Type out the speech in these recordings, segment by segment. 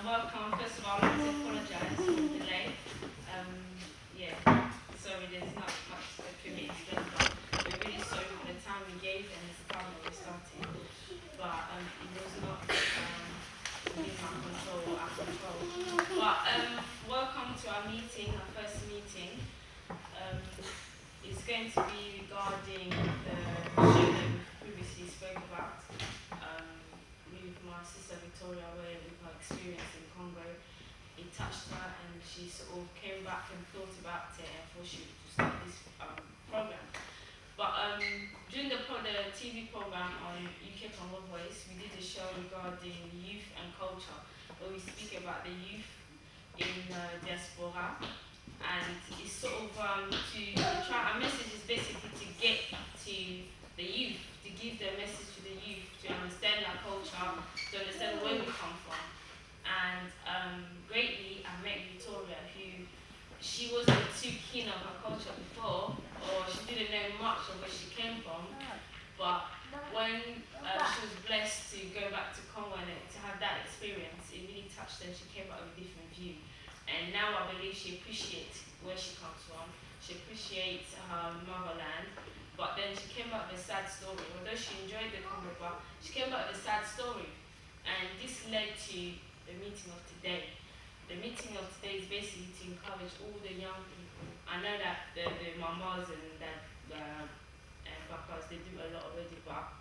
Welcome. First of all, I'd like to apologise for the delay. Yeah, sorry, there's not much for me to explain, but we're really sorry for the time we gave and the time that we started. But it was not within my control or our control. But welcome to our meeting, our first meeting. It's going to be regarding the issue that we previously spoke about. With my sister Victoria, where with her experience in Congo, it touched her and she sort of came back and thought about it and thought she would start this program. But during the TV program on Uk-Congo Voice, we did a show regarding youth and culture, where we speak about the youth in diaspora, and it's sort of to try. Our message is basically to get to the youth, to give the message to the youth, to understand our culture, to understand where we come from. And greatly, I met Victoria, who she wasn't too keen on her culture before, or she didn't know much of where she came from. But when she was blessed to go back to Congo and to have that experience, it really touched her. She came back with a different view. And now I believe she appreciates where she comes from. She appreciates her motherland. But then she came back with a sad story. Although she enjoyed the Congo, but she came back with a sad story. And this led to the meeting of today. The meeting of today is basically to encourage all the young people. I know that the mamas and papas, they do a lot already, but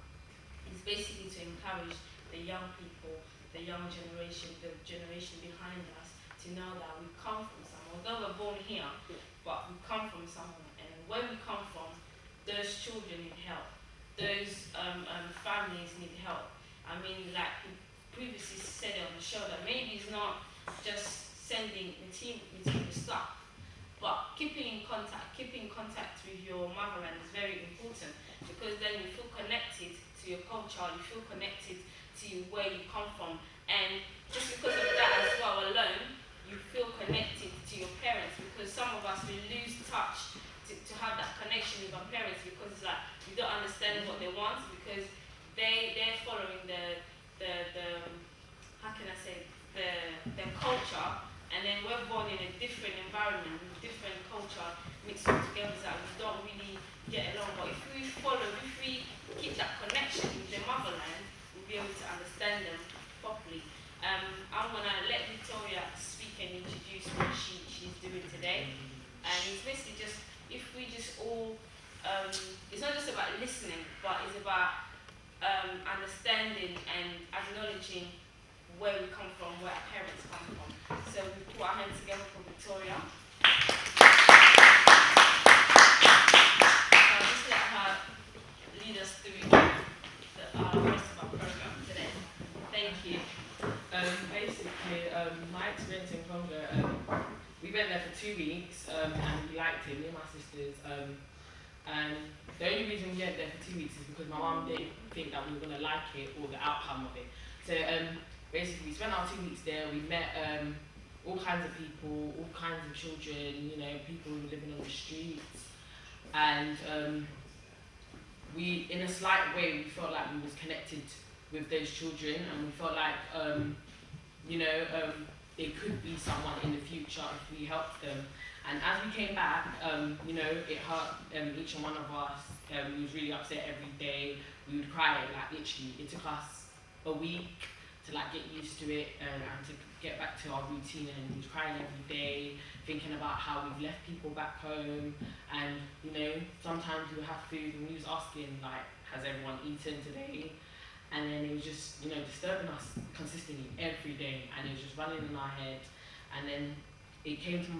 it's basically to encourage the young people, the young generation, the generation behind us, to know that we come from somewhere. Although we're born here, but we come from somewhere. And where we come from, those children need help. Those families need help. I mean, like we previously said on the show, that maybe it's not just sending material stuff, but keeping in contact with your motherland is very important, because then you feel connected to your culture, you feel connected to where you come from, and just because of that as well alone, you feel connected to your parents, because some of us, we lose touch to have that connection with our parents, because it's like we don't understand what they want, because they're following the how can I say, the culture, and then we're born in a different environment, with different culture mixed all together, so that we don't really get along. But if we keep that connection with the motherland, we'll be able to understand them properly. I'm gonna let Victoria speak and introduce what she's doing today. And it's basically just, if we just all, it's not just about listening, but it's about understanding and acknowledging where we come from, where our parents come from. So we put our hands together for Victoria. I'll just let her lead us through the rest of our program today. Thank you. Basically, my experience in Congo, we went there for 2 weeks and we liked it, me and my sisters. And the only reason we went there for 2 weeks is because my mum didn't think that we were going to like it or the outcome of it. So basically, we spent our 2 weeks there. We met all kinds of people, all kinds of children, you know, people who were living on the streets. And we, in a slight way, we felt like we was connected with those children, and we felt like, you know, it could be someone in the future if we helped them. And as we came back, you know, it hurt each and one of us. We was really upset every day. We would cry, like literally. It took us a week to like get used to it and to get back to our routine. And we was crying every day, thinking about how we've left people back home. And you know, sometimes we would have food and we was asking like, has everyone eaten today? And then it was just, you know, disturbing us consistently every day, and it was just running in our head. And then it came to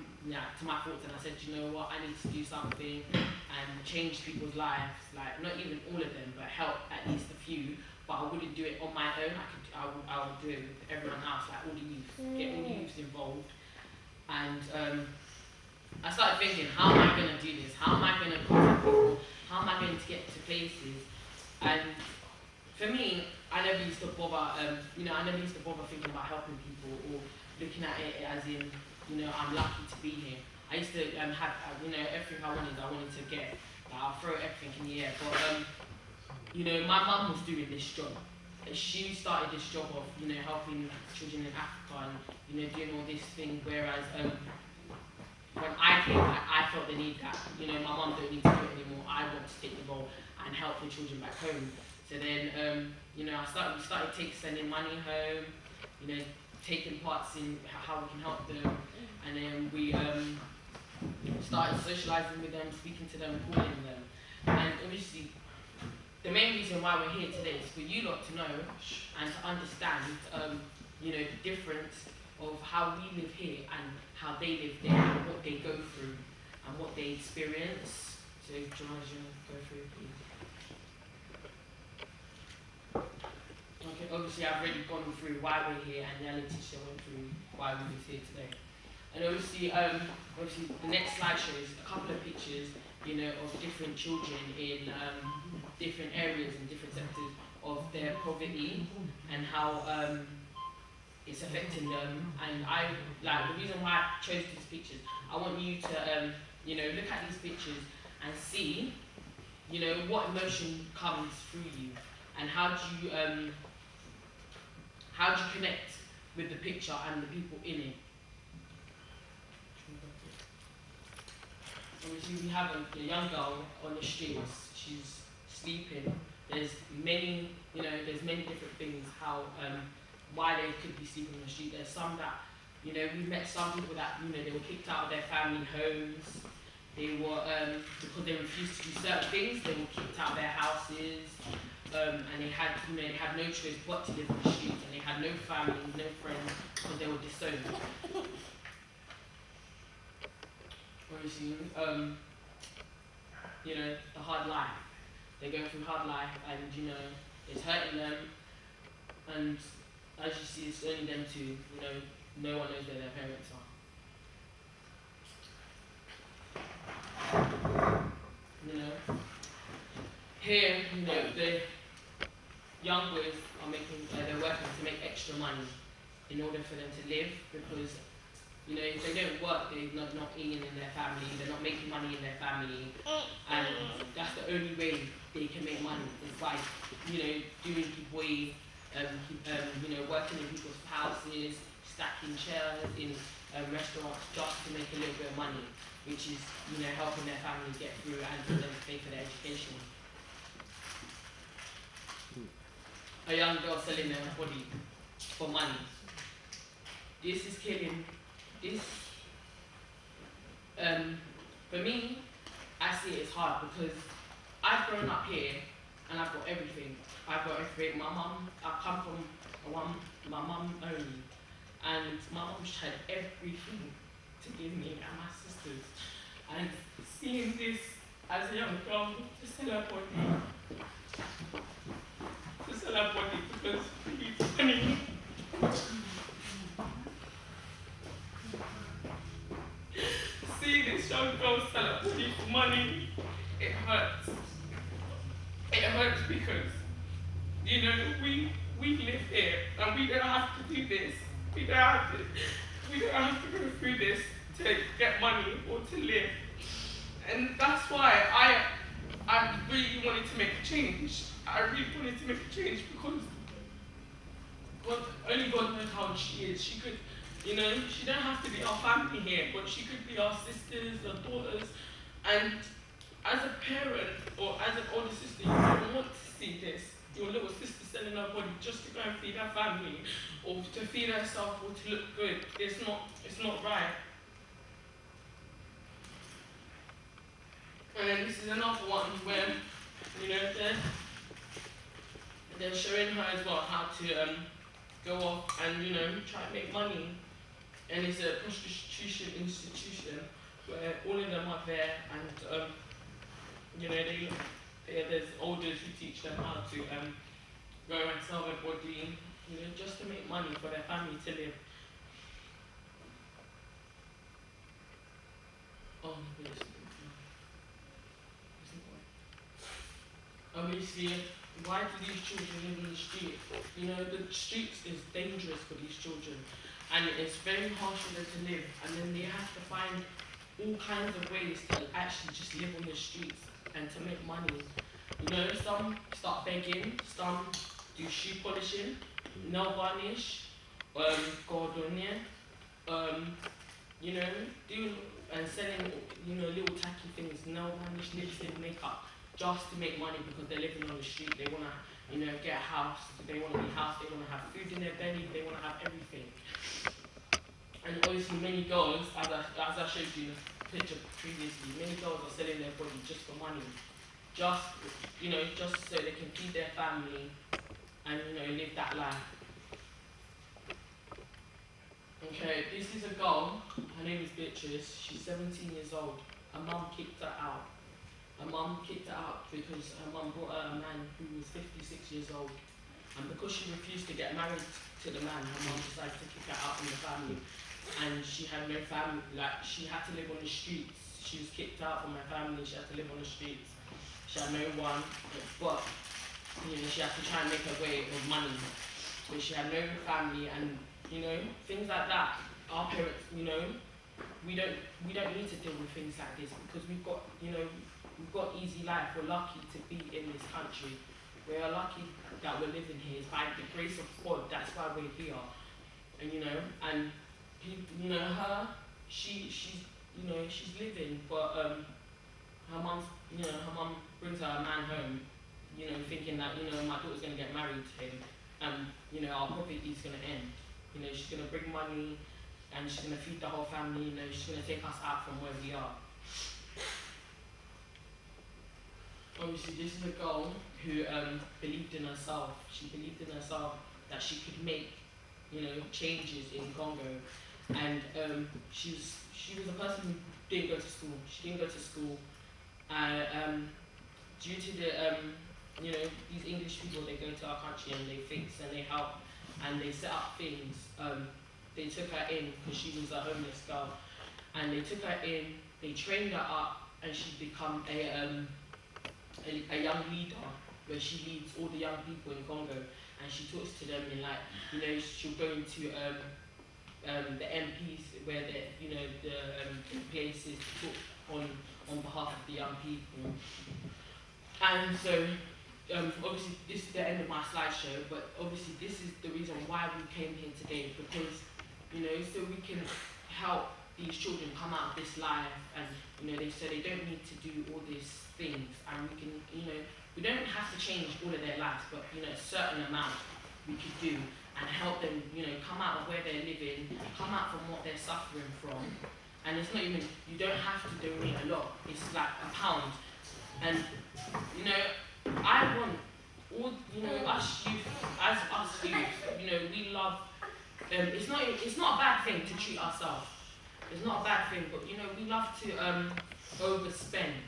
my thoughts, and I said, you know what, I need to do something and change people's lives, like not even all of them, but help at least a few but I wouldn't do it on my own. I would do it with everyone else, like all the youth, get all the youths involved. And I started thinking, how am I going to do this? How am I going to contact people? How am I going to get to places? And for me, I never used to bother, I never used to bother thinking about helping people or looking at it as in, I'm lucky to be here. I used to have, everything I wanted to get. Like, I'll throw everything in the air. But, my mum was doing this job. She started this job of, helping children in Africa and, doing all this thing, whereas when I came back, I felt the need that, my mum don't need to do it anymore. I want to take the role and help the children back home. So then, we started sending money home, taking parts in how we can help them, and then we started socialising with them, speaking to them, calling them. And obviously, the main reason why we're here today is for you lot to know and to understand, the difference of how we live here and how they live there, and what they go through and what they experience. So, Jeunes, go through, please. Okay, obviously I've already gone through why we're here, and the Letitia went through why we were here today. And obviously, the next slide shows a couple of pictures, of different children in different areas and different sectors of their poverty and how it's affecting them. And the reason why I chose these pictures, I want you to, look at these pictures and see, what emotion comes through you, and how do you connect with the picture and the people in it. Obviously, we have a young girl on the streets. She's sleeping. There's many different things how why they could be sleeping on the street. There's some that, we've met some people that, they were kicked out of their family homes. They were because they refused to do certain things. They were kicked out of their houses, and they had no choice but to live on the streets, and they had no family, no friends, because they were disowned. Obviously, the hard life. They're going through hard life, and it's hurting them. And as you see, it's only them two. No one knows where their parents are. Here, the young boys are they're working to make extra money in order for them to live, because if they don't work, they're not eating in their family, they're not making money in their family, and that's the only way they can make money, is by, doing kiboi, working in people's houses, stacking chairs in restaurants just to make a little bit of money, which is, helping their family get through and for them to pay for their education. A young girl selling her body for money. This is killing. This, for me, I see it as hard because I've grown up here and I've got everything. I've got everything. My mum, I come from my mum only, and my mum's tried everything to give me and my sisters. And seeing this as a young girl, to sell her body, because it's funny. See this young girl sell her body for money, it hurts. It hurts because, we live here and we don't have to do this. We don't have to go through this to get money or to live. And that's why I really wanted to make a change. I really wanted to make a change because only God knows how she is. She could, she don't have to be our family here, but she could be our sisters, our daughters. And as a parent or as an older sister, you don't want to see this. Your little sister selling her body just to go and feed her family, or to feed herself, or to look good. It's not right. And then this is another one where, they're showing her as well how to go off and, try to make money. And it's a prostitution institution where all of them are there, and, there's elders who teach them how to go and sell their body, you know, just to make money for their family to live. Oh, yes. Obviously, why do these children live in the street? You know, the streets is dangerous for these children, and it's very harsh for them to live, and then they have to find all kinds of ways to actually just live on the streets and to make money. You know, some start begging, some do shoe polishing, nail varnish, cordonier, you know, do and selling, you know, little tacky things, nail varnish, lipstick, makeup, just to make money because they're living on the street. They want to, you know, get a house, they want to be housed, they want to have food in their belly, they want to have everything. And obviously many girls, as I showed you in the picture previously, many girls are selling their body just for money. Just, you know, just so they can feed their family and, you know, live that life. Okay, this is a girl, her name is Beatrice, she's 17 years old. Her mum kicked her out. Her mum kicked her out because her mum brought her a man who was 56 years old. And because she refused to get married to the man, her mum decided to kick her out from the family. And she had no family, like she had to live on the streets. She was kicked out from her family, she had to live on the streets. She had no one, but you know, she had to try and make her way of money. But she had no family, and you know, things like that. Our parents, you know, we don't need to deal with things like this because we've got, you know, we've got easy life. We're lucky to be in this country. We are lucky that we're living here. It's by the grace of God. That's why we're here. And you know, and you know, she's you know, she's living, but her mum, you know, her mum brings her a man home, you know, thinking that, you know, my daughter's gonna get married to him, and you know, our poverty's gonna end. You know, she's gonna bring money, and she's gonna feed the whole family. You know, she's gonna take us out from where we are. Obviously, this is a girl who believed in herself. She believed in herself that she could make, you know, changes in Congo. And she was a person who didn't go to school. She didn't go to school. And due to the, you know, these English people, they go to our country and they fix and they help and they set up things. They took her in because she was a homeless girl. And they took her in, they trained her up, and she's become a young leader, where she leads all the young people in Congo, and she talks to them in, like, you know, she'll go into the MPs, where the, you know, the places to talk on behalf of the young people. And so obviously this is the end of my slideshow, but obviously this is the reason why we came here today, because, you know, so we can help these children come out of this life, and you know, so they don't need to do all these things, and we can, you know, we don't have to change all of their lives, but you know, a certain amount we could do and help them, you know, come out of where they're living, come out from what they're suffering from. And it's not even, you don't have to donate a lot, it's like £1. And you know, I want all, you know, us youth, as us youth, you know, we love, it's not a bad thing to treat ourselves. It's not a bad thing, but you know, we love to overspend.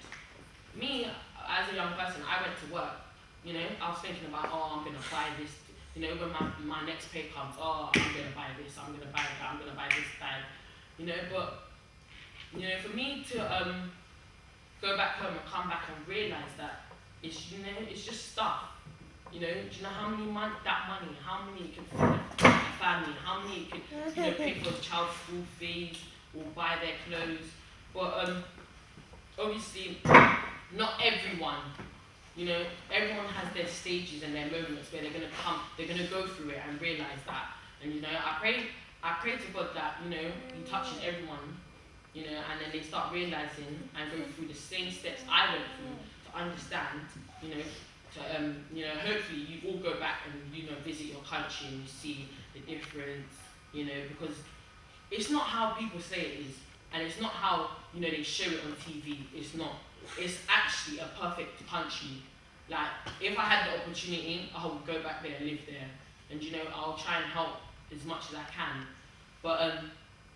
Me, as a young person, I went to work. You know, I was thinking about, oh, I'm gonna buy this. You know, when my next pay comes, oh, I'm gonna buy this, I'm gonna buy that, I'm gonna buy this bag. You know, but you know, for me to go back home and come back and realize that it's, you know, it's just stuff. You know, do you know how many that money, how many it can feed a family, how many it could, you know, pay for the child's school fees or buy their clothes. But obviously, not everyone, you know, everyone has their stages and their moments where they're gonna go through it and realize that. And you know, I pray to God that, you know, He touches everyone, you know, and then they start realizing and go through the same steps I went through to understand, you know, to you know, hopefully you all go back and, you know, visit your country and you see the difference, you know, because it's not how people say it is, and it's not how, you know, they show it on TV. It's not. It's actually a perfect country. Like, if I had the opportunity, I would go back there and live there, and you know, I'll try and help as much as I can. But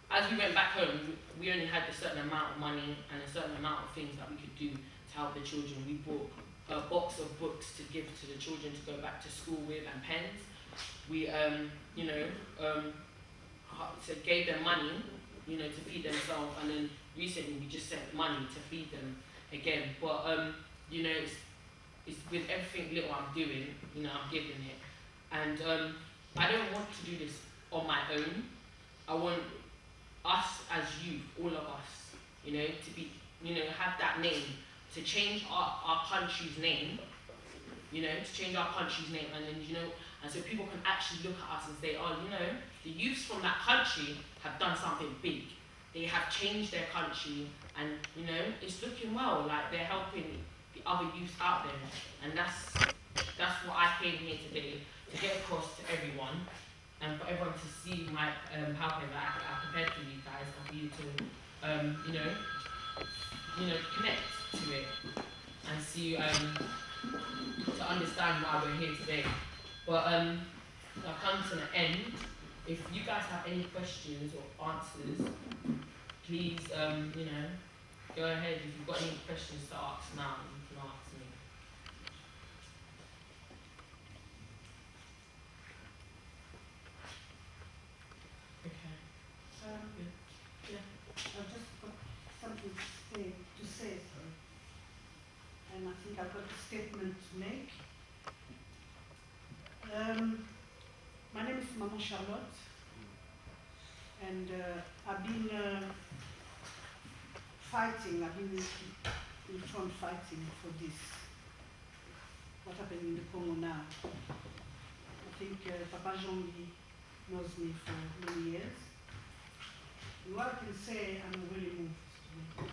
as we went back home, we only had a certain amount of money and a certain amount of things that we could do to help the children. We bought a box of books to give to the children to go back to school with and pens. We, so gave them money, to feed themselves, and then recently we just sent money to feed them again. But it's with everything little I'm doing, I'm giving it, and I don't want to do this on my own. I want us as youth, all of us, to be, have that name, to change our country's name, to change our country's name, and then, and so people can actually look at us and say, oh, the youths from that country have done something big. They have changed their country, and, it's looking well, like they're helping the other youths out there. And that's what I came here today, to get across to everyone, and for everyone to see my helping that I prepared for you guys, and for you to, connect to it, and see, to understand why we're here today. But I've come to the end. If you guys have any questions or answers, please, go ahead. If you've got any questions to ask now, you can ask me. Okay. Yeah. I've just got something to say, sorry. And I think I've got a statement to make. My name is Maman Charlotte, and I've been fighting, I've been in front fighting for this, what happened in the Congo now. I think Papa Jean-Guy knows me for many years. And what I can say, I'm really moved today.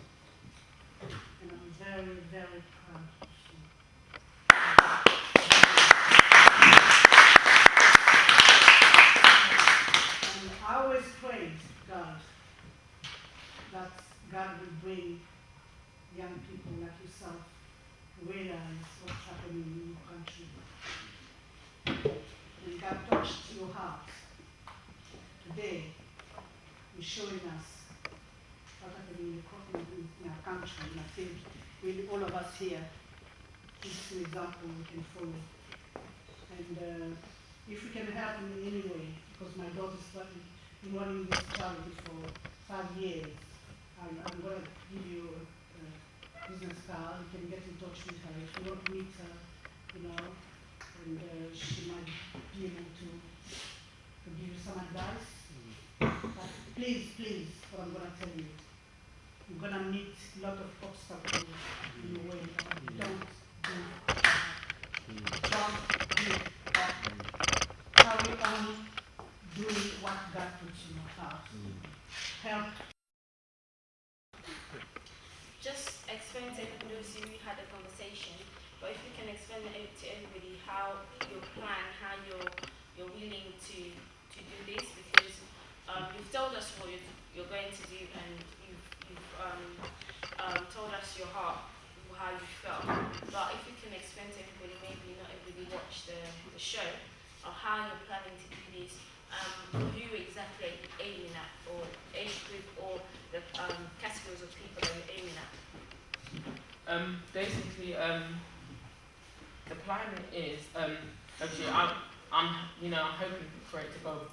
And I'm very, very proud of you. And I always prayed God that God will bring young people like yourself to realize what's happening in your country. And God touched your heart. Today, you're showing us what happened in our country. And I think really all of us here, this is an example we can follow. And if we can help in any way, because my daughter's been running this charity for 5 years, I'm going to give you a business card. You can get in touch with her. If you want to meet her, and she might be able to give you some advice. But please, what I'm going to tell you, you're going to meet a lot of obstacles in your way. Don't do that. Don't give up. Carry on doing what God puts in your heart. Help. Just explain to those who had a conversation, but if you can explain it to everybody how your plan, how you're willing to do this, because you've told us what you're going to do, and you've told us your heart, how you felt. But if you can explain to everybody, maybe not everybody watched the show, or how you're planning to do this, who exactly are you aiming at, or age group, or the categories of people that you're aiming at? Basically, the plan is, actually, I'm hoping for it to go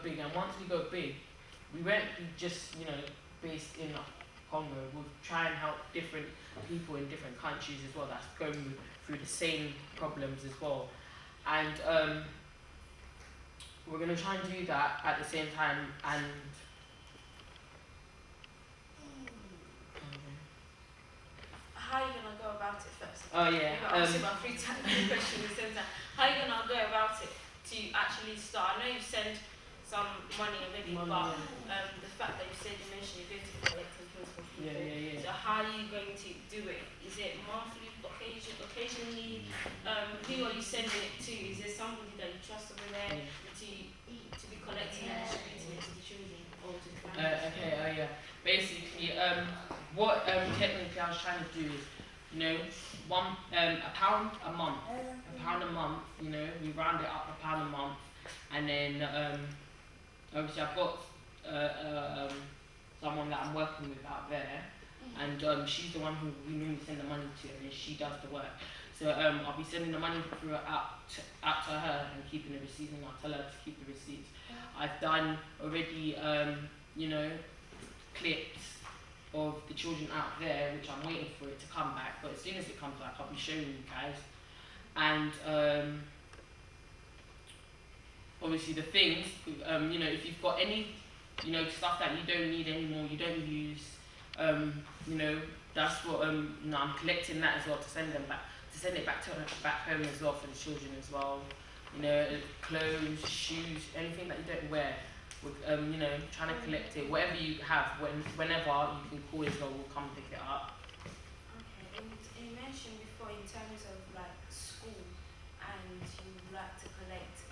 big, and once we go big, we won't be just, based in Congo. We'll try and help different people in different countries as well that's going through the same problems as well. And we're going to try and do that at the same time. And how are you going to go about it first? oh yeah. About 3 questions at the same time. How are you going to go about it to actually start? I know you sent some money already, but the fact that you mentioned you're going to be collecting things for people. Yeah. So how are you going to do it? Is it monthly, occasionally? Who are you sending it to? Is there somebody that you trust over there to be collecting and distributing it to the children or to the families? Yeah. Basically, what technically I was trying to do is, £1 a month. £1 a month, we round it up £1 a month, and then obviously I've got someone that I'm working with out there, and she's the one who we normally send the money to, and then she does the work. So I'll be sending the money through out to her and keeping the receipts, and I'll tell her to keep the receipts. I've done already, you know, clips of the children out there, which I'm waiting for it to come back. But as soon as it comes back, I'll be showing you guys. And obviously the things, you know, if you've got any, you know, stuff that you don't need anymore, you don't use, you know, that's what you know, I'm collecting that as well to send them back, to send it back to back home as well for the children as well. You know, clothes, shoes, anything that you don't wear. With, you know, trying to collect it, whatever you have, whenever you can call as well, we'll come pick it up. Okay, and you mentioned before in terms of like school, and you would like to collect,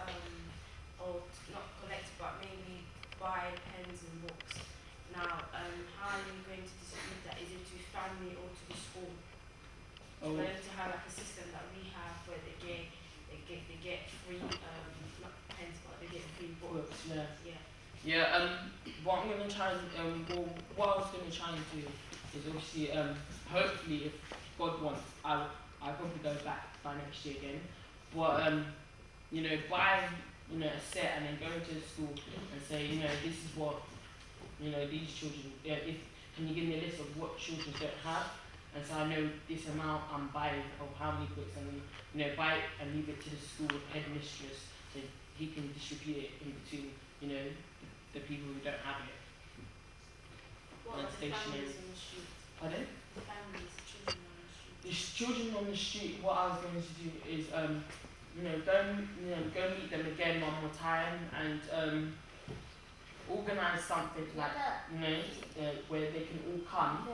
or not collect, but maybe buy pens and books. Now, how are you going to distribute that? Is it to family or to the school? Oh. For them to have like a system that we have where they get free, not pens, but they get free books. Yeah. Yeah. Yeah, what I'm going to try and, well, what I was going to try and do is obviously, hopefully if God wants, I'll probably go back by next year again. But, you know, buy, you know, a set and then go into the school and say, you know, this is what, you know, these children, can you give me a list of what children don't have? And so I know this amount I'm buying of how many books, and then, you know, buy it and leave it to the school headmistress so he can distribute it in between, you know, the people who don't have it. What And about the stationery. families on the street? Pardon? The families, children on the street. The children on the street, what I was going to do is, you know, go meet them again one more time and organise something like, you know, where they can all come.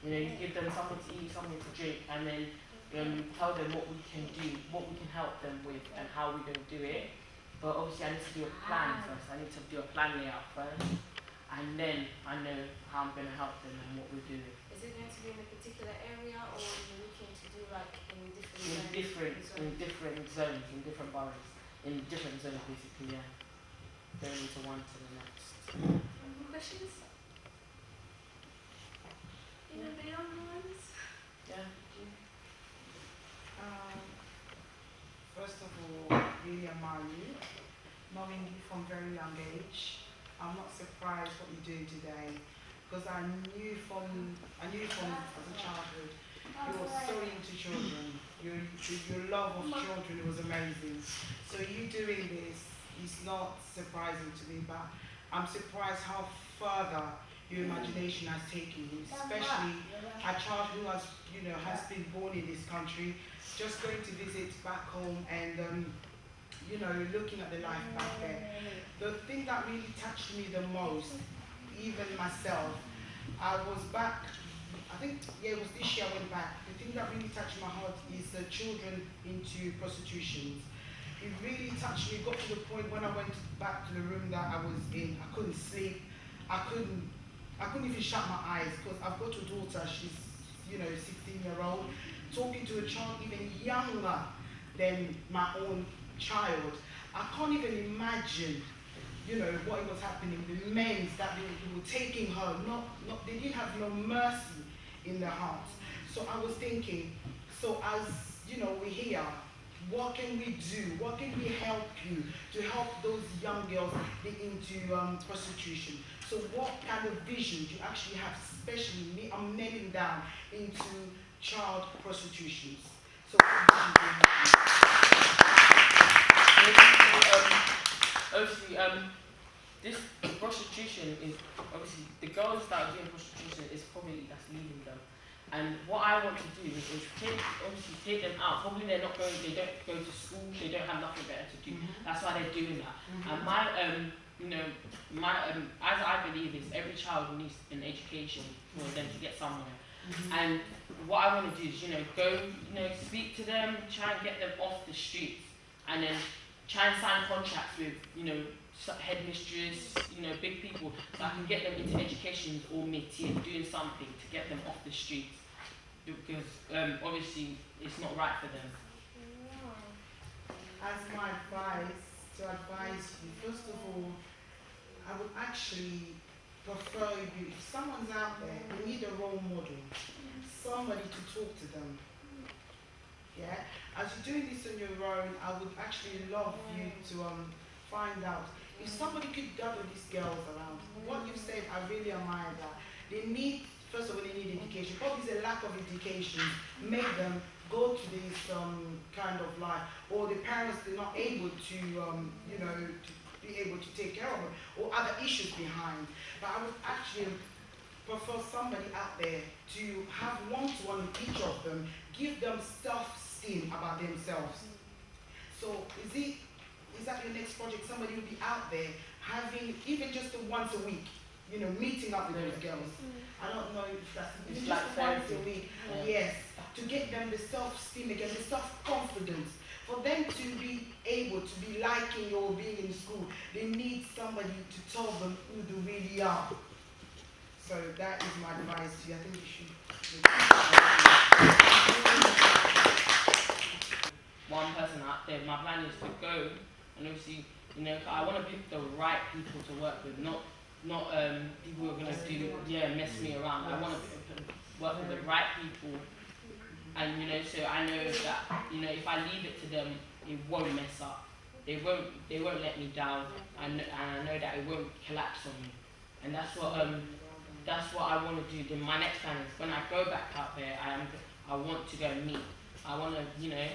You know, you give them something to eat, something to drink, and then tell them what we can do, what we can help them with, and how we're going to do it. But obviously I need to do a plan first. I need to do a plan layout first, and then I know how I'm going to help them and what we're doing. Is it going to be in a particular area, or are you looking to do like in different In zones? different zones, in different boroughs, in different zones basically, yeah. Going into one to the next. Any more questions? Even the young ones? Yeah. First of all, really admire you, knowing you from very young age. I'm not surprised what you're doing today, because I knew from as a childhood, you were so into children. Your love of children was amazing. So you doing this is not surprising to me, but I'm surprised how further your imagination has taken you, especially a child who has, you know, has been born in this country, just going to visit back home and, you know, looking at the life back there. The thing that really touched me the most, even myself, I was back, I think, yeah, it was this year I went back. The thing that really touched my heart is the children into prostitution. It really touched me. It got to the point when I went back to the room that I was in, I couldn't sleep. I couldn't even shut my eyes, because I've got a daughter, she's, you know, 16-year-old, talking to a child even younger than my own child. I can't even imagine, you know, what was happening, the men that they were taking her, they didn't have no mercy in their hearts. So I was thinking, so as, you know, we're here, what can we do? What can we help you to help those young girls get into prostitution? So what kind of vision do you actually have, especially me, I'm nailing down into child prostitutions? So what vision do you have? Obviously, this prostitution is, obviously, the girls that are doing prostitution is probably that's leading them. And what I want to do is take them out. Probably they don't go to school, they don't have nothing better to do. That's why they're doing that. And my, you know, as I believe is every child needs an education for them to get somewhere. And what I want to do is, you know, go, you know, speak to them, try and get them off the streets, and then try and sign contracts with, you know, headmistress, you know, big people, so I can get them into education or métier, doing something to get them off the streets, because obviously it's not right for them. As my advice, to advise you, first of all, I would actually prefer you, if someone's out there, they need a role model, somebody to talk to them. Yeah? As you're doing this on your own, I would actually love you to find out if somebody could gather these girls around. What you've said, I really admire that. They need, first of all, they need education. Probably there's a lack of education. Make them go to this kind of life, or the parents are not able to, you know, to be able to take care of them, or other issues behind. But I would actually prefer somebody out there to have one-to-one with each of them, give them self-esteem about themselves. So is that your next project? Somebody will be out there having even just once a week, you know, meeting up with those girls. I don't know if that's It's just like once therapy. a week. Yes, to get them the self-esteem again, the self-confidence. For them to be able to be liking or being in school, they need somebody to tell them who they really are. So that is my advice to you. I think you should. One person out there, my plan is to go, and obviously, you know, I want to pick the right people to work with, not people who are going to mess me around. I want to work with the right people, and you know, so I know that, you know, if I leave it to them, it won't mess up. They won't let me down, and I know that it won't collapse on me. And that's what I want to do. Then my next plan is when I go back out there, I want to go meet. I want to, you know,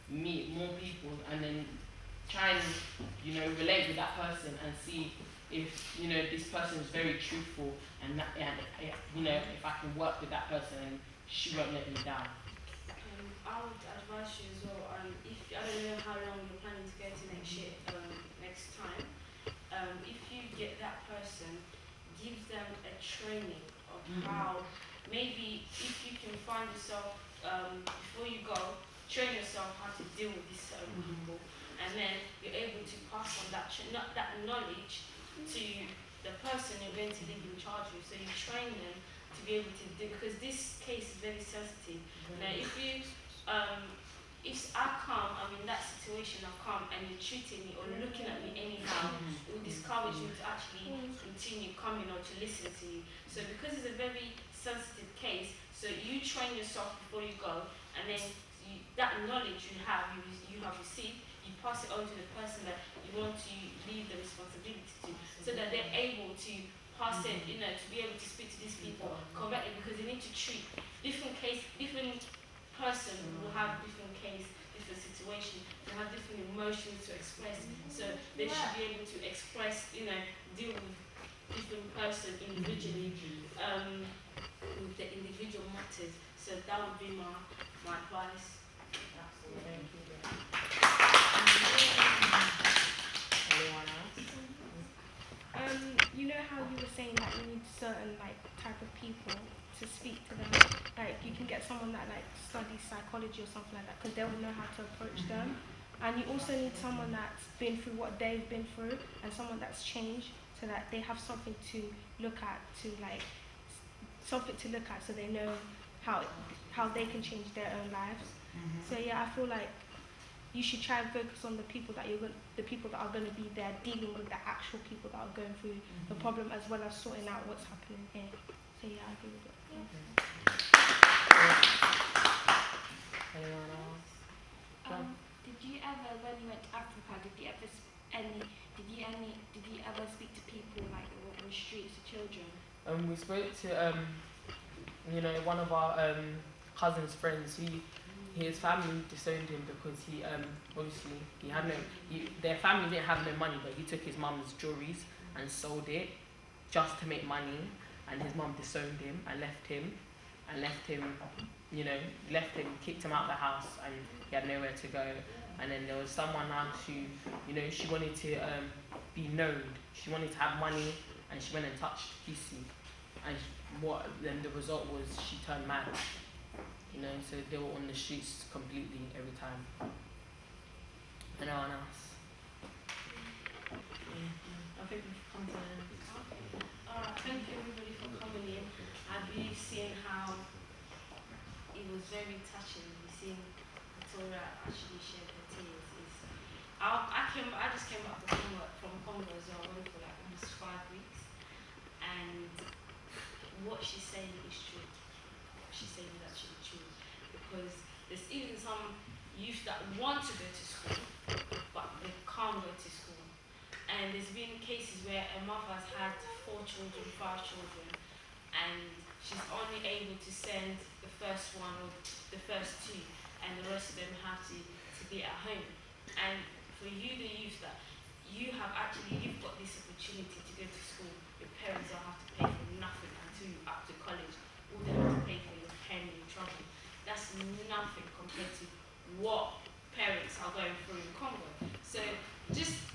meet more people and then try and, you know, relate with that person and see if, you know, this person is very truthful and you know, if I can work with that person and she won't let me down. I would advise you as well, if I don't know how long you're planning to go to next year, next time, if you get that person, give them a training of how, maybe if you can find yourself, before you go, train yourself how to deal with these certain people, and then you're able to pass on that knowledge to the person you're going to leave in charge of. So you train them to be able to do, because this case is very sensitive. Now, if I come, I'm in that situation, I come and you're treating me or looking at me anyhow, it will discourage you to actually continue coming or to listen to you. So because it's a very sensitive case, so you train yourself before you go, and then that knowledge you have received, you pass it on to the person that you want to leave the responsibility to, so that they're able to pass it, you know, to be able to speak to these people correctly, because they need to treat different person will have different case, different situation, they have different emotions to express, so they should be able to express, you know, deal with different person individually, with the individual matters. So that would be my advice. Thank you. Anyone else? You know how you were saying that you need certain type of people to speak to them. Like you can get someone that studies psychology or something like that, because they will know how to approach them. And you also need someone that's been through what they've been through, and someone that's changed, so that they have something to look at, so they know how they can change their own lives. So yeah, I feel like you should try and focus on the people that are going to be there, dealing with the actual people that are going through the problem, as well as sorting out what's happening here. So yeah, I agree with it. Anyone else? Did you ever, when you went to Africa, did you ever speak to people on the streets, to children? We spoke to you know, one of our cousin's friends. His family disowned him because he obviously he had their family didn't have no money, but he took his mum's jewelries and sold it just to make money, and his mum disowned him and left him, you know, kicked him out of the house, and he had nowhere to go. And then there was someone else who, you know, she wanted to be known, she wanted to have money, and she went and touched Kisi, and then the result was she turned mad. You know, so they were on the streets completely every time. Anyone else? I think we've come to an end. Thank you everybody for coming in. I've really seen how it was very touching. We've seen Victoria actually shed her tears. I just came back from Congo as well. I went for almost 5 weeks. and what she's saying is true. What she's saying is actually true, because there's even some youth that want to go to school, but they can't go to school. And there's been cases where a mother has had 4 children, 5 children, and she's only able to send the first one or the first 2, and the rest of them have to be at home. And for you, the youth, that you've got this opportunity to go to school. Your parents don't have to pay for nothing until you're up to college. All they have to pay for is pen and trouble. That's nothing compared to what parents are going through in Congo. So just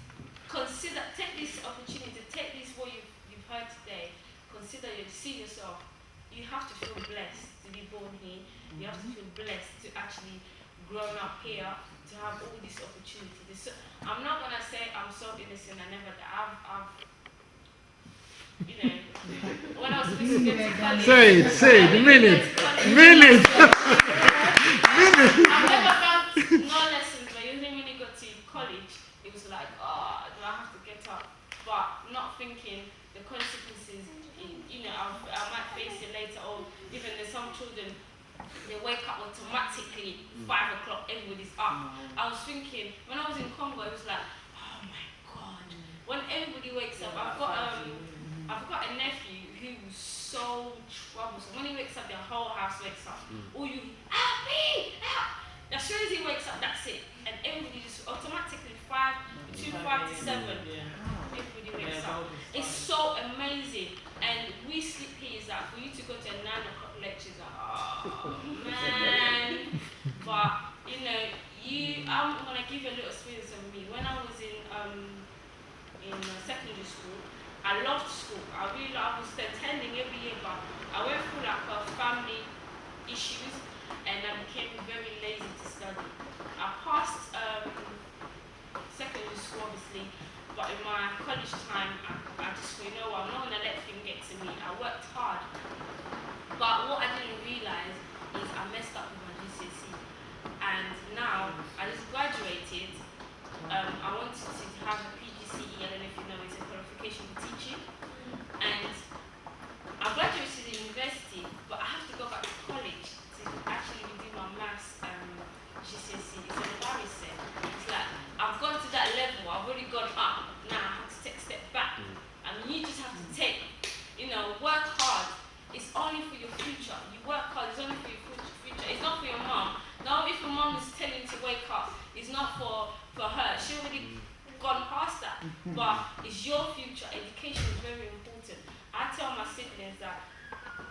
consider, take this opportunity, take this what you've heard today, consider, see yourself. You have to feel blessed to be born here. You have to feel blessed to actually grow up here, to have all this opportunity. I'm not gonna say I'm so innocent. I never. I've you know, when I was supposed to get to college. Say it, minute. I've never found no lessons, but usually when you got to college, it was like, oh, do I have to get up? But not thinking the consequences, you know, I might face it later, or even there's some children, they wake up automatically, 5 o'clock, everybody's up. I was thinking, when I was in Congo, it was like, oh my God. When everybody wakes up, I've got a nephew who's so troublesome. When he wakes up, the whole house wakes up. Or you, help me, help. As soon as he wakes up, that's it. And everybody just automatically, between 5 to 7, everybody wakes up. It's so amazing. And we sleep here is that for you to go to a 9 o'clock lecture, is like, oh man. But, you know, I'm going to give you a little experience of me. When I was in secondary school, I loved school. I was attending every year, but I went through like family issues, and I became very lazy to study. I passed secondary school, obviously, but in my college time, I just thought, you know what, I'm not going to let things get to me. I worked hard, but what I didn't realize is I messed up with my GCSE, and now I just graduated. I wanted to have a PGCE, I don't know if you know, it's a qualification for teaching, and I graduated in university, but I have to go back to college to actually redo my maths GCSE. It's embarrassing. It's like, I've gone to that level, I've already gone up, now I have to take a step back. I mean, you just have to take, you know, work hard. It's only for your future. You work hard, it's only for your future. It's not for your mom. Now, if your mom is telling you to wake up, it's not for her. She already gone past that. But it's your future. Education is very important. I tell my siblings that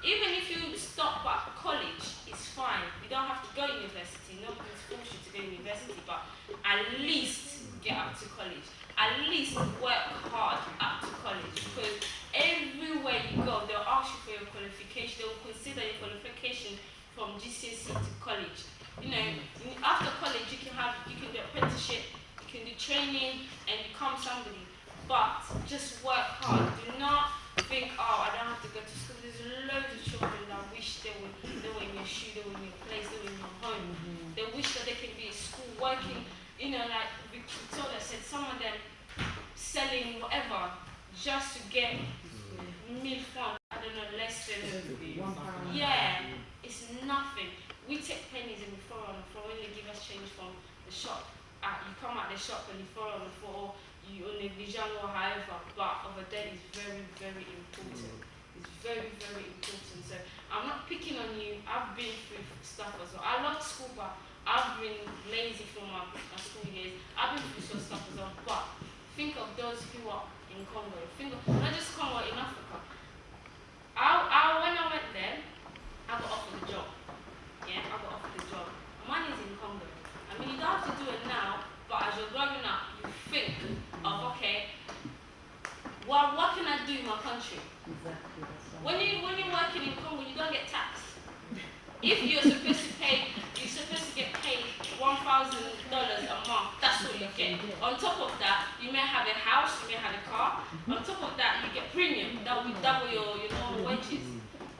even if you stop at college, it's fine. You don't have to go to university. Nobody's forced you to go to university, but at least get up to college. At least work hard up to college, because everywhere you go, they'll ask you for your qualification. They will consider your qualification from GCSE to college. You know, after college, you can do apprenticeship, you can do training, and become somebody. But just work hard. Do not think, oh, I don't have to go to school. There's loads of children that wish they were in your shoe, they were in your place, they were in your home. They wish that they can be at school working. You know, like Victoria said, some of them selling whatever just to get milk fund. I don't know, less than £1. Yeah, it's nothing. We take pennies and we throw on the floor when they give us change from the shop. You come out the shop and you throw on the floor, you only vision or however, but over there is very, very important. It's very, very important. So I'm not picking on you. I've been through stuff as well. I love school, but I've been lazy for my school years. I've been through some stuff as well. But think of those who are in Congo. Think of not just Congo, in Africa. When I went there, I got offered a job. Yeah, I got offered a job. Money's in Congo. I mean, you don't have to do it now, but as you're growing up, you think of, okay, what can I do in my country? Exactly. When you're working in Congo, you don't get taxed. If you're supposed to get paid $1,000 a month, that's what you get. On top of that, you may have a house, you may have a car. On top of that, you get premium. That will double your normal wages.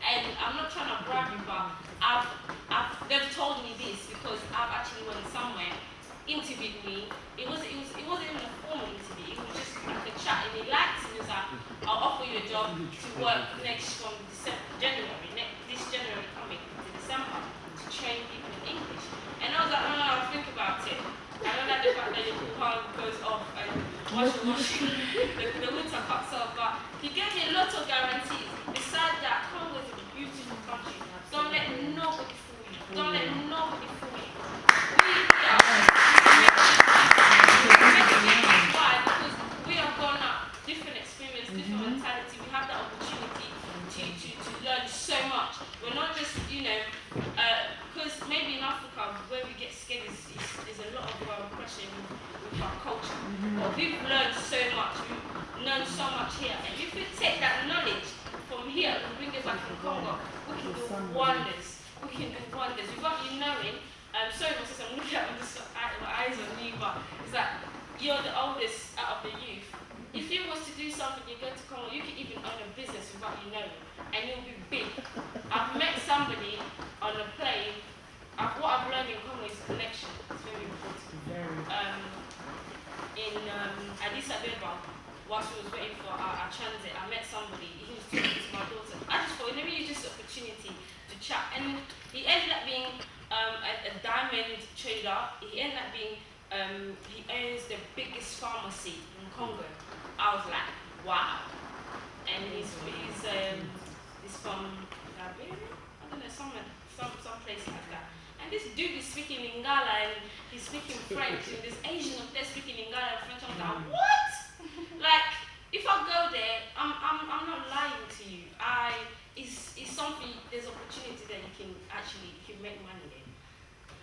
And I'm not trying to brag, but they've told me this because I've actually went somewhere, interviewed me. It wasn't even a formal interview. It was just like a chat, and he liked me. He was like, offer you a job to work next from January, this January coming to December, to train people in English. And I was like, no, I'll think about it. I don't like the fact that your car goes off and washing, the winter cuts off, but he gave me a lot of guarantees. Besides that, Congo is a beautiful country. Don't let nobody fool you. Don't let nobody fool you. Why? Because we have gone up, different experience, different mentality. We have the opportunity to learn so much. We're not just, because maybe in Africa, where we get scared is a lot of pressure with our culture. But we've learned so much. We've learned so much here. And if we take that knowledge from here and bring it back to Congo, we can do wonders. We can do wonders. Without you knowing, sorry, my sister, I'm looking at my eyes on you, but it's like you're the oldest out of the youth. If you was to do something, you go to Congo, you can even own a business without you knowing, and you'll be big. I've met somebody on a plane. What I've learned in Congo is connection. It's very important. In Addis Ababa, whilst we was waiting for our transit, I met somebody. He was talking to my daughter. I just thought, let me use this opportunity to chat. And he ended up being a diamond trader. He ended up being, he owns the biggest pharmacy in Congo. I was like, wow. And he's from Liberia? I don't know, some place like that. And this dude is speaking Lingala and he's speaking French, and this Asian up there speaking Lingala and French. I'm like, what? Like, if I go there, I'm not lying to you. It's something. There's opportunity that you can make money there.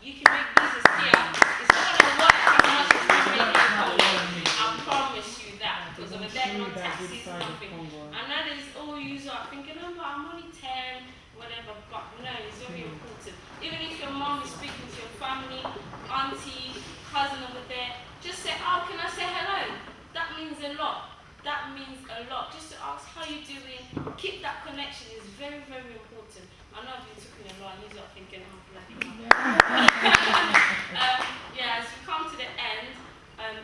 You can make business here. It's not gonna work as much as you make in Congo. I promise you that, because over there no taxes, nothing. And that is all you are thinking, oh, but I'm only 10. Whatever, but no, it's very important. Even if your mom is speaking to your family, auntie, cousin over there, just say, oh, can I say hello? That means a lot. That means a lot. Just to ask how you doing, keep that connection is very, very important. I know I've been talking a lot, and you're thinking, oh, bloody hell. Yeah, as we come to the end,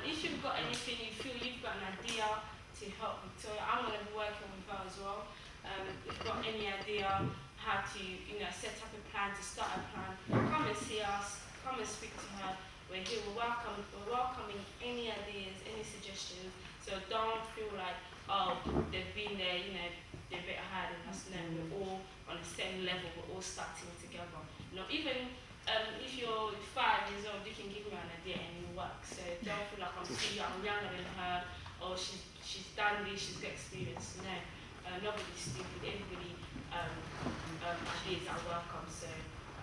if you've got anything, you feel you've got an idea to help Victoria, I'm going to be working with her as well. If you've got any idea how to, set up a plan, to start a plan, come and see us, come and speak to her. We're here, we're welcoming any ideas, any suggestions. So don't feel like, oh, they've been there, they're better higher than us. No, we're all on the same level, we're all starting together. Even if you're 5 years old, you can give me an idea and it works. So don't feel like I'm younger than her, or she's done this, she's got experience. No, nobody's stupid, everybody ideas are welcome, so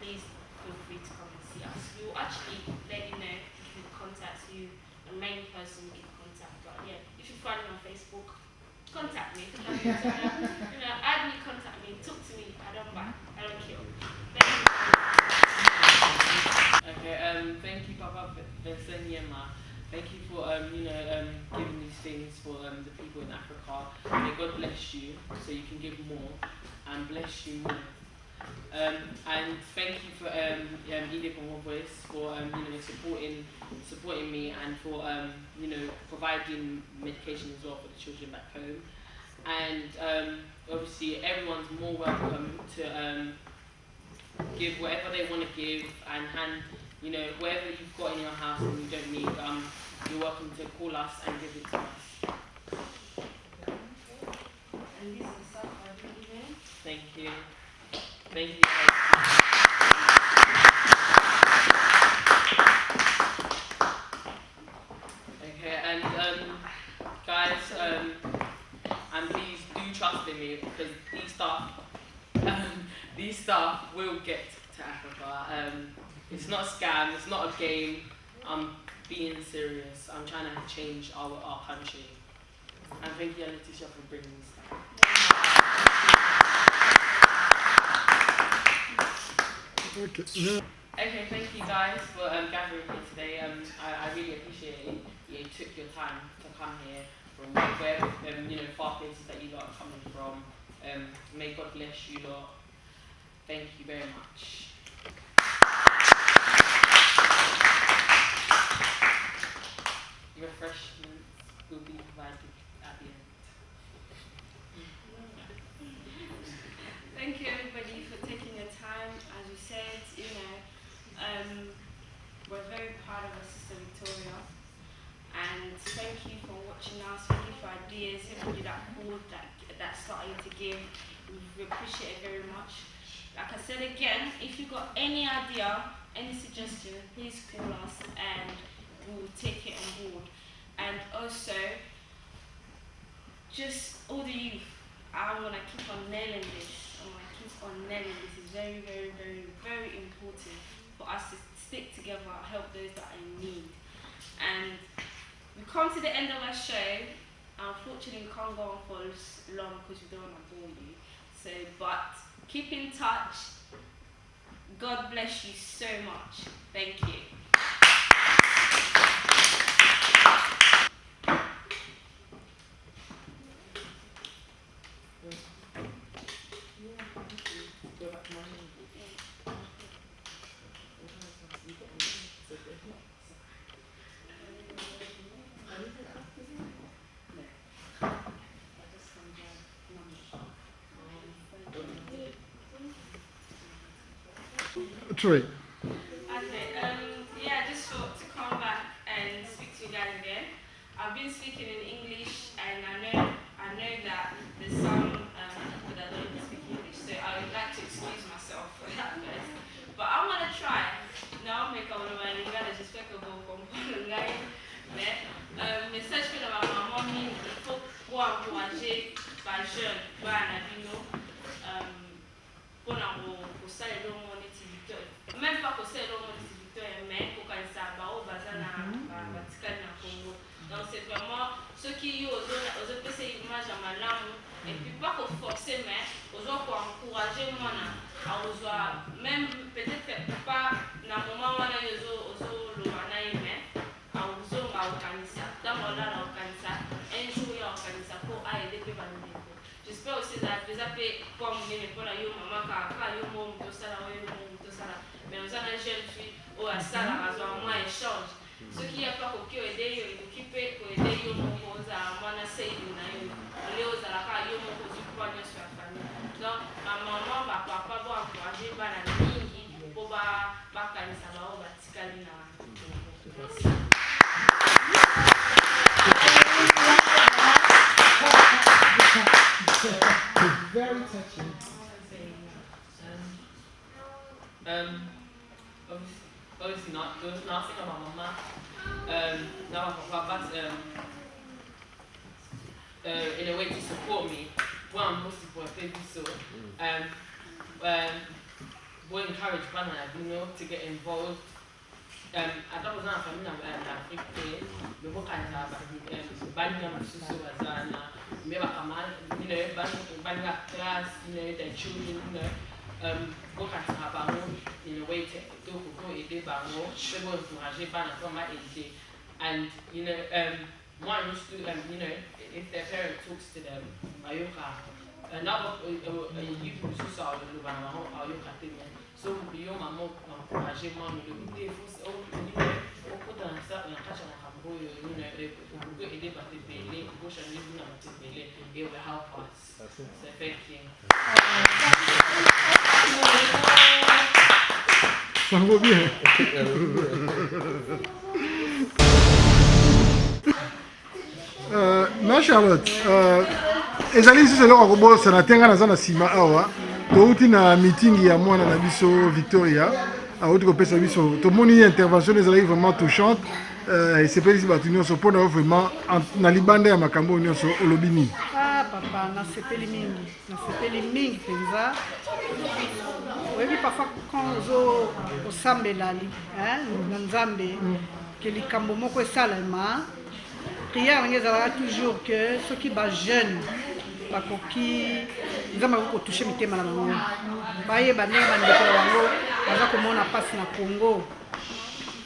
please feel free to come and see us. We will actually let you know if we contact you, the main person we can contact. But yeah, if you find me on Facebook, contact me. Add me, contact me, talk to me. I don't mind. I don't care. Thank you. Okay, thank you, Papa Vincent Yema. Thank you for giving these things for the people in Africa. May God bless you so you can give more and bless you more. And thank you for EDE Congo Voice for supporting me and for providing medication as well for the children back home. And obviously everyone's more welcome to give whatever they want to give and hand whatever you've got in your house and you don't need, you're welcome to call us and give it to us. And this is stuff I've been given. Thank you. Thank you. Okay, and guys, and please do trust in me because these staff will get to Africa. It's not a scam, it's not a game. I'm being serious. I'm trying to change our country. And thank you, Letitia, for bringing this stuff. Okay, thank you guys for gathering here today. I really appreciate it. You took your time to come here from wherever far places that you lot are coming from. May God bless you lot. Thank you very much. Refreshments will be provided at the end. we're very proud of our sister Victoria. And thank you for watching us, thank you for ideas, everybody that called, that started to give. We appreciate it very much. Like I said again, if you've got any idea, any suggestion, please call us and we'll take it on board. And also, just all the youth, I want to keep on nailing this. I want to keep on nailing this. It's very, very, very, very important for us to stick together, help those that are in need. And we come to the end of our show. Unfortunately, we can't go on for long because we don't want to bore you. So, but keep in touch. God bless you so much. Thank you. Troy. Okay, yeah, just thought to come back and speak to you guys again. I've been speaking in English, and I know that there's some people that don't even speak English, so I would like to excuse myself for that first. But I want to try. Now, make a little lingua, j'espère que vous comprenez. Mais message que la maman il faut encourager les jeunes, pour même pas pour ça, mais pour qu'ils savent Congo. Donc c'est vraiment ceux qui osent passer l'image à ma langue, et puis pas pour forcer, mais pour encourager moi, même peut-être pas dans le moment où ils osent le mais un jour il y a organisé pour aider les familles. J'espère aussi que vous avez comme pour la maman mais nous avons une jeune fille ou à ça la moins échange. Ce qui est pas pour aider équipé pour aider mon cause à moi na c'est une aux à la cas mon cause du point sur la famille. Donc ma maman va papa va encourager ba la mingi pour ba kanisa ba ba tikali na. Very touching. Obviously not. There was nothing about Mama. Now but in a way to support me. One most important so. We encourage Bana, to get involved. I don't know if I'm African. We work at Bana Susu Azana. Bana class, the children, work at in a way to go aider Bango, they will encourage Bana from my aider. And one used to if their parent talks to them, another youth who saw the Lubana or Yuka thing. So you are more encouraging mommy to be put on a certain catch on Hambo, go aider but the Bailey, Bush and living on the Bailey, it will help us. So thank you. Ça vaut bien. Non, Charlotte. Ezali si c'est le robot, ça n'a tenga na sima awa. Touti na meeting ya mwana na biso Victoria. A autre que pesa biso. To moni intervention ezali vraiment touchante. Et c'est pas ici batu nyonso pona vraiment na libanda ya makambo nyonso olobini. Ah papa, na sepeli mingi penza. Oui, parfois quand on sambela na nzambe que likambo moko esalema prière ngezala toujours que ceux qui ba jeune bakoki nzambe ko toucher mitema na bango baye bane bandeko bango baza komona pasi na Congo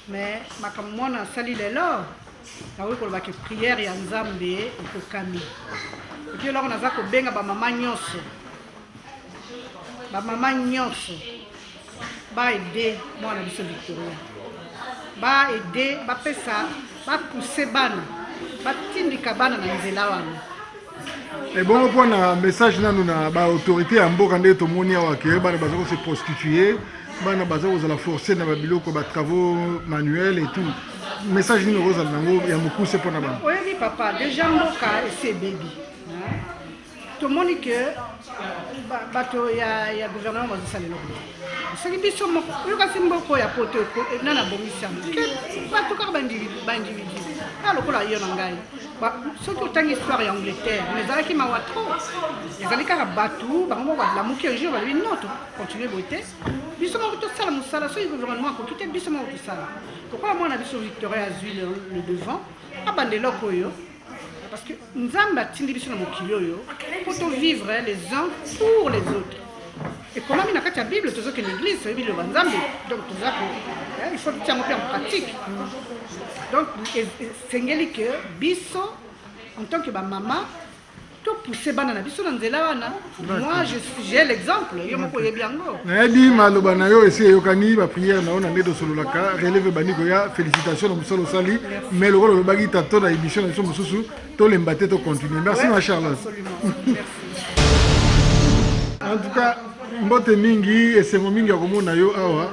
mais makamona sali lelo na wiko ba que prière ya nzambe ekokami et puis là on aza ko benga ba mama nyonso bamama nyonso baede mwana biso Victoria baede bapesa bapousse bana batindika bana na nzela wana. Et bon point na message nanu na ba autorité ya mboka nde tomoni awa ke bana bazako se prostituer bana baza kozala forcé na babiloko travaux manuels et tout message nini okozala nango ya mokuse mpona bana oyebi papa déjà mboka esi ebebi tomoni ke bato ya gouvernement bazosala eloko soki biso moko oyokasi mboka oyo ya poto nana abongisi yango bato kaka baindividu a lokola yo na ngai soki otangi histoire ya Angleterre mais ezalaki mawa tro ezali kaka bato bango moko balamuki un jour balobi non continue boye te biso moko tosala mosala soki gouvernement akoki te biso moko tosala pourquoi mwana biso Victoria azwi le devant abanda eloko oyo parce que nzambe atindi biso na mokili oyo po vivre les uns pour les autres ekomami na kati ya bible tozokende l'église oyebi loba nzambe donc toza il faut tiango mpe en pratique donc esengeli ke biso en tant que bamama topousse bana na biso na nzela wana moi j'ai l'exemple yo moko oyebi yango nayebi maloba na yo esi eyokani bapriere na yo na nde tosololaka releve bandiko ya félicitation na mosala osali mais lokola olobaki tato na émission na biso mosusu tolemba te tocontinue merci ma Charlotte en tout cas mbote mingi esengo mingi ya komona yo awa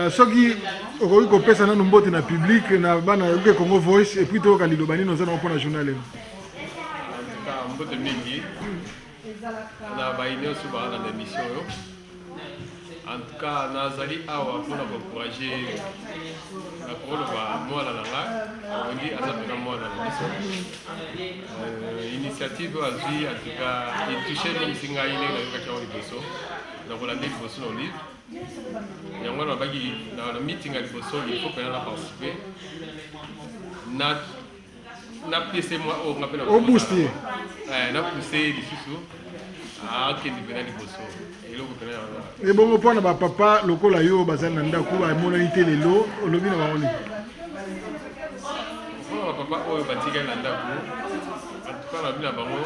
soki okoki kopesa nano mbote na public na bana ya Uk-Congo voice et puis toyoka liloba nini oza nango mpona journal eno mbote mingi na bainyoso baa na émission oyo en tout cas nazali awa mpona koencourage na koloba mwana na nga ondi aza mpena mwana na biso initiative oyo azwi en tout cas etouche mingi ngai ndenge nayokaki yango liboso nakolanda liboso na olive yango wana babaki na meeting ya liboso il faut mpena na participe na pese mwa oyo nga mpe na pousse lisusu akende mpena liboso eloko mpena yango ebongo mpona bapapa lokola yo bazali na ndako bamonani te lelo olobi na bango nini mpona bapapa oyo batikali na ndako antuka nalobi na bango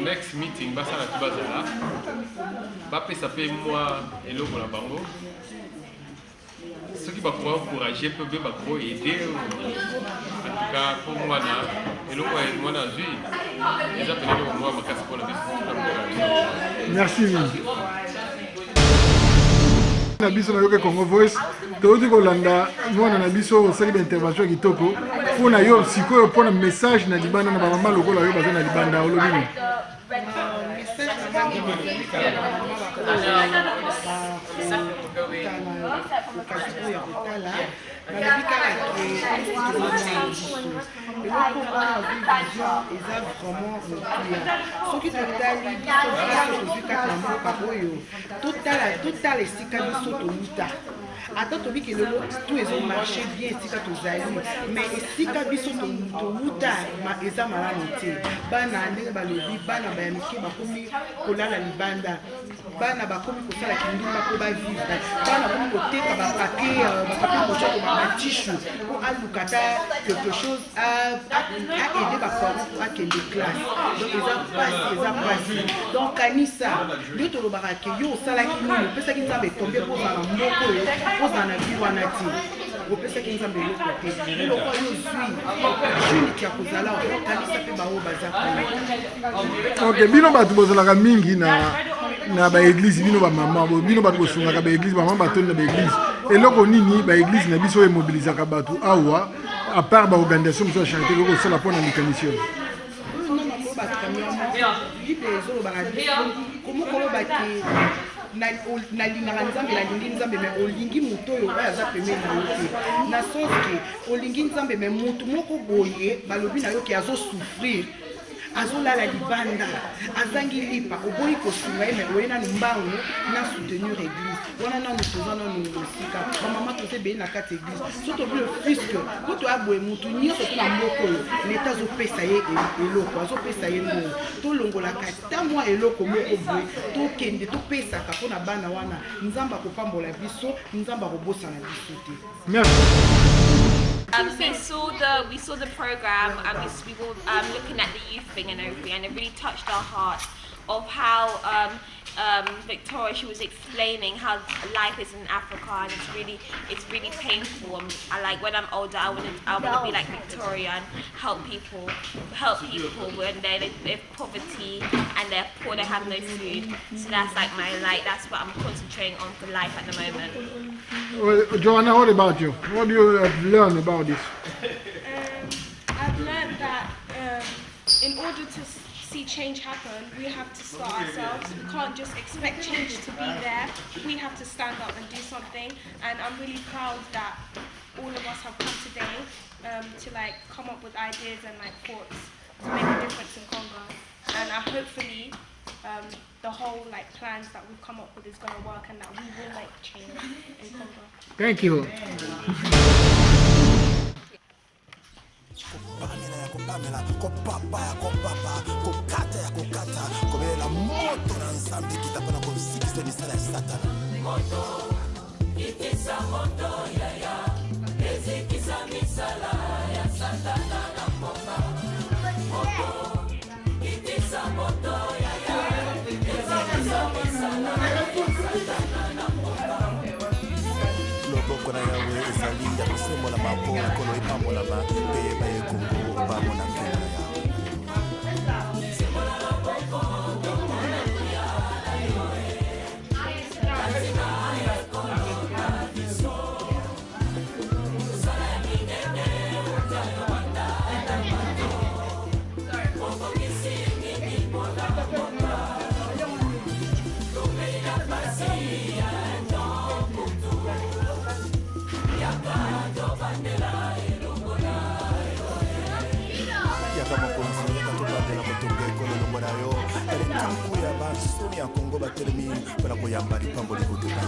next meeting basala tu bazala bapesa mpe mwa eloko na bango soki bakoka encourage mpe mpe bakoka aide antuka mpo mwana eloko ya mwana azwi eza pene eloko mwa makasi mpona biso merci mingi na biso na Uk-Congo voice touti kolanda mwana na biso osali baintervention ya kitoko mpona yo sikoyo mpona message na libanda na bamama lokola yo baza na libanda olobi nini balobi kaka eloko wana vision eza vraiment motuya soki totali biso tozwi kaka na mboka oyo totala esika biso toluta ata tobiki lelo tout ezomarche bien esika tozali mais esika biso toluta eza malamu te bana ndenge balobi bana baya mike bakomi kolala libanda bana bakomi kosala kindumba mpo bavivre bana bakomi koteka bapapie kocoko batishu mpo alukata quelque chose aide baparent mpo akende classe donc eza pasi donc kanisa nde tolobaka ke yo osalaki nini opesaki nzambe tombe mpozala moko oyo ozala na vi wana te opesaki nzambe eloko te eloko oyo ozwi juniti ya kozala okanisa mpe bango baza kuna ok bino bato bozalaka mingi na baeglise bino bamama bino bato bosungaka baeglise bamama batoni na baeglise eloko nini baeglise na biso oyo emobilizaka bato awa à part baorganisation mosusu ya charité koko osala mpona mécanicien nalingaka nzambe nalingi nzambe me olingi moto oyo oyo aza pembeni na yo te na sens ke olingi nzambe me motu moko boye balobi na yo ke azosouffrir azolala libanda azangi lipa oboyi kosunga ye me oye nanu mbangu na soutenir église wana nanu toza nanu esika bamama toza ebei na kati église so tobi le fiske po toyaboye motu nyonso to na mboka oyo leta azopesa ye eloko azopesa ye mbongo tolongolaka ta mwa eloko moko boye tokende topesaka mpona bana wana nzambe akopambola biso nzambe akobosana biso te We saw the program and we were looking at the youth thing and everything, and it really touched our hearts of how Victoria, she was explaining how life is in Africa, and it's really painful. I like when I'm older, I want to be like Victoria and help people when they're in poverty and they're poor, they have no food. So that's like that's what I'm concentrating on for life at the moment. Well, Joanna, what about you? What do you have learned about this? I've learned that in order to see change happen, we have to start ourselves. We can't just expect change to be there. We have to stand up and do something. And I'm really proud that all of us have come today to like come up with ideas and like thoughts to make a difference in Congo. And hopefully the whole like plans that we've come up with is going to work, and that we will make change in Congo. Thank you. Loboko na yawe ezali ya kosembola maboko kolo epambolama mpe baye Kongo bamona nkema na yawe. Somi ya Kongo batelemi mpona koyamba lipambo libutu na yo.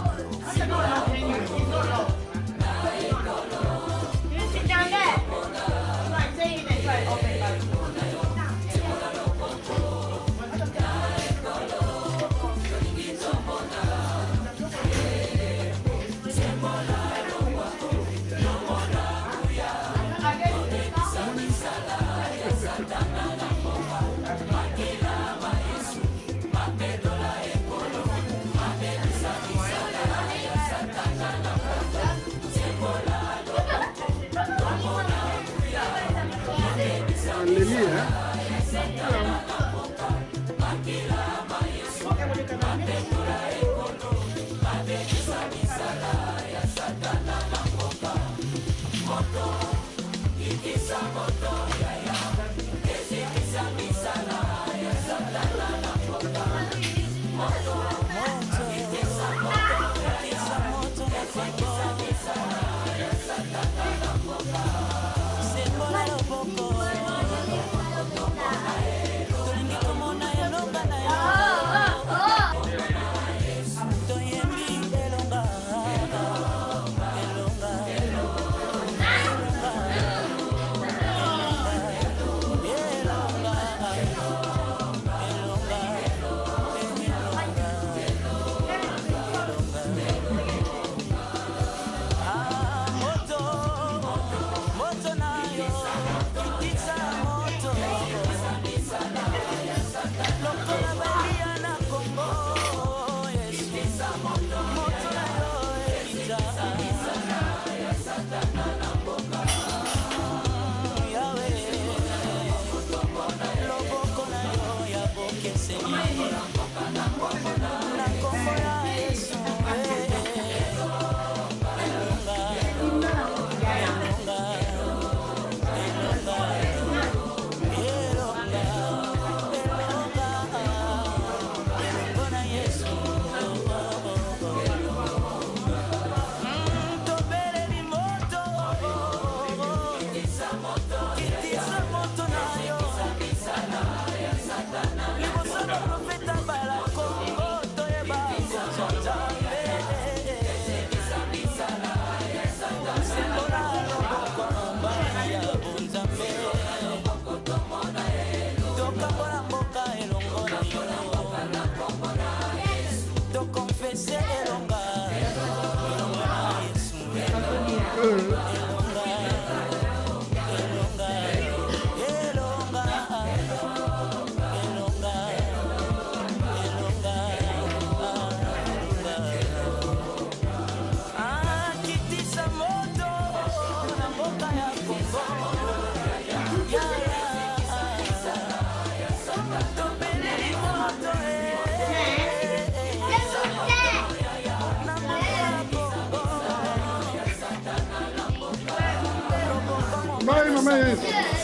Bye, Mama.